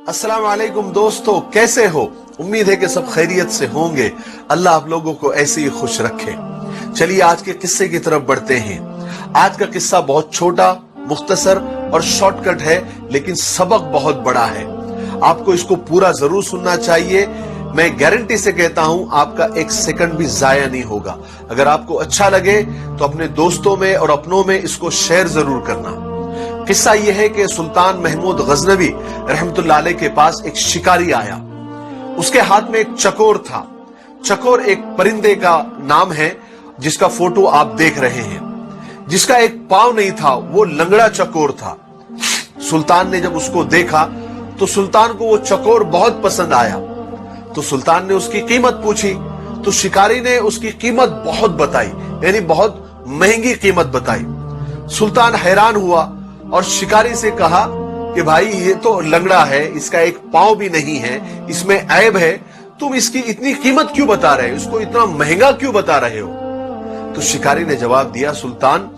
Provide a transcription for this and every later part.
अस्सलाम वालेकुम दोस्तों, कैसे हो? उम्मीद है कि सब खैरियत से होंगे। अल्लाह आप लोगों को ऐसे ही खुश रखे। चलिए आज के किस्से की तरफ बढ़ते हैं। आज का किस्सा बहुत छोटा, मुख्तसर और शॉर्टकट है, लेकिन सबक बहुत बड़ा है। आपको इसको पूरा जरूर सुनना चाहिए। मैं गारंटी से कहता हूं आपका एक सेकंड भी जाया नहीं होगा। अगर आपको अच्छा लगे तो अपने दोस्तों में और अपनों में इसको शेयर जरूर करना। किस्सा यह है कि सुल्तान महमूद गजनवी रहमतुल्लाह अलैह के पास एक शिकारी आया। उसके हाथ में एक चकोर था। चकोर एक परिंदे का नाम है जिसका फोटो आप देख रहे हैं, जिसका एक पांव नहीं था, वो लंगड़ा चकोर था। सुल्तान ने जब उसको देखा तो सुल्तान को वो चकोर बहुत पसंद आया। तो सुल्तान ने उसकी कीमत पूछी तो शिकारी ने उसकी कीमत बहुत बताई, यानी बहुत महंगी कीमत बताई। सुल्तान हैरान हुआ और शिकारी से कहा कि भाई ये तो लंगड़ा है, इसका एक पांव भी नहीं है, इसमें ऐब है, तुम इसकी इतनी कीमत क्यों बता रहे हो, इसको इतना महंगा क्यों बता रहे हो? तो शिकारी ने जवाब दिया, सुल्तान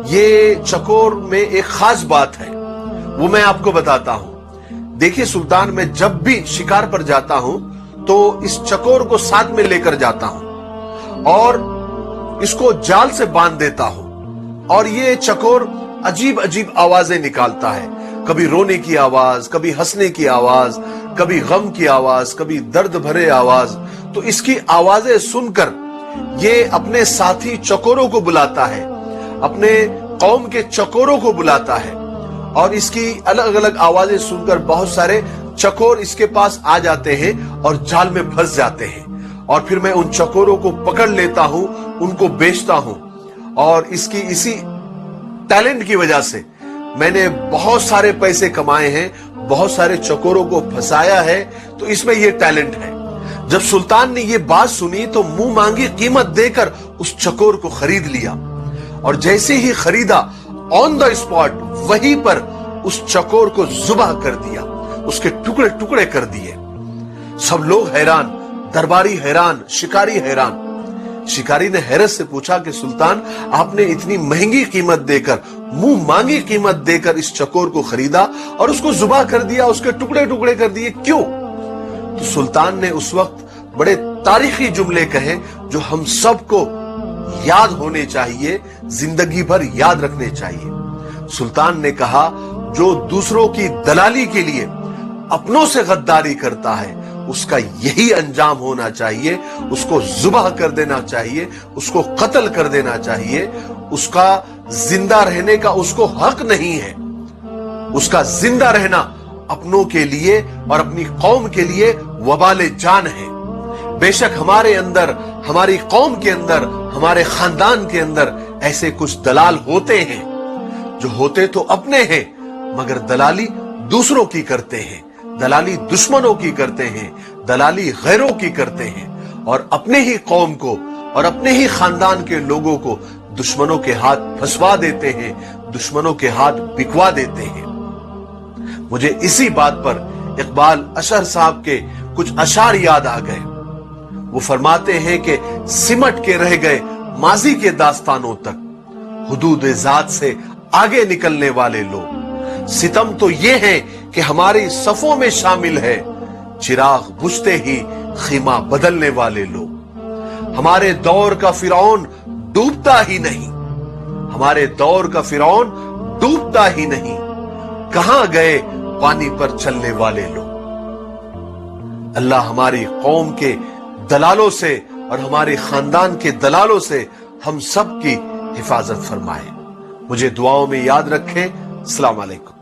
ये चकोर में एक खास बात है, वो मैं आपको बताता हूं। देखिए सुल्तान, मैं जब भी शिकार पर जाता हूं तो इस चकोर को साथ में लेकर जाता हूं और इसको जाल से बांध देता हूं, और ये चकोर अजीब अजीब आवाजें निकालता है। कभी रोने की आवाज, कभी हंसने की आवाज, कभी गम की आवाज, कभी दर्द भरे आवाज। तो इसकी आवाजें सुनकर ये अपने साथी चकोरों को बुलाता है, अपने कौम के चकोरों को बुलाता है, और इसकी अलग अलग आवाजें सुनकर बहुत सारे चकोर इसके पास आ जाते हैं और जाल में फंस जाते हैं। और फिर मैं उन चकोरों को पकड़ लेता हूं, उनको बेचता हूं, और इसकी इसी टैलेंट की वजह से मैंने बहुत सारे पैसे कमाए हैं, बहुत सारे चकोरों को फंसाया है, तो इसमें यह टैलेंट है। जब सुल्तान ने यह बात सुनी तो मुंह मांगी कीमत देकर उस चकोर को खरीद लिया, और जैसे ही खरीदा ऑन द स्पॉट वहीं पर उस चकोर को जुबाह कर दिया, उसके टुकड़े टुकड़े कर दिए। सब लोग हैरान, दरबारी हैरान, शिकारी हैरान। शिकारी ने हैरत से पूछा कि सुल्तान, आपने इतनी महंगी कीमत देकर, मुंह मांगी कीमत देकर इस चकोर को खरीदा और उसको जुबाह कर दिया, उसके टुकड़े टुकड़े कर दिए, क्यों? तो सुल्तान ने उस वक्त बड़े तारीखी जुमले कहे जो हम सबको याद होने चाहिए, जिंदगी भर याद रखने चाहिए। सुल्तान ने कहा, जो दूसरों की दलाली के लिए अपनों से गद्दारी करता है उसका यही अंजाम होना चाहिए, उसको जुबाह कर देना चाहिए, उसको कत्ल कर देना चाहिए। उसका जिंदा रहने का उसको हक नहीं है। उसका जिंदा रहना अपनों के लिए और अपनी कौम के लिए वबाले जान है। बेशक हमारे अंदर, हमारी कौम के अंदर, हमारे खानदान के अंदर ऐसे कुछ दलाल होते हैं जो होते तो अपने हैं मगर दलाली दूसरों की करते हैं, दलाली दुश्मनों की करते हैं, दलाली गैरों की करते हैं, और अपने ही कौम को और अपने ही खानदान के लोगों को दुश्मनों के हाथ फंसवा देते हैं, दुश्मनों के हाथ बिकवा देते हैं। मुझे इसी बात पर इकबाल अशर साहब के कुछ अशार याद आ गए। वो फरमाते हैं कि सिमट के रह गए माजी के दास्तानों तक, हुदूद जात से आगे निकलने वाले लोग। सितम तो ये है कि हमारी सफों में शामिल है, चिराग बुझते ही खीमा बदलने वाले लोग। हमारे दौर का फिरौन डूबता ही नहीं, हमारे दौर का फिरौन डूबता ही नहीं, कहां गए पानी पर चलने वाले लोग। अल्लाह हमारी कौम के दलालों से और हमारे खानदान के दलालों से हम सब की हिफाजत फरमाए। मुझे दुआओं में याद रखें। अस्सलाम वालेकुम।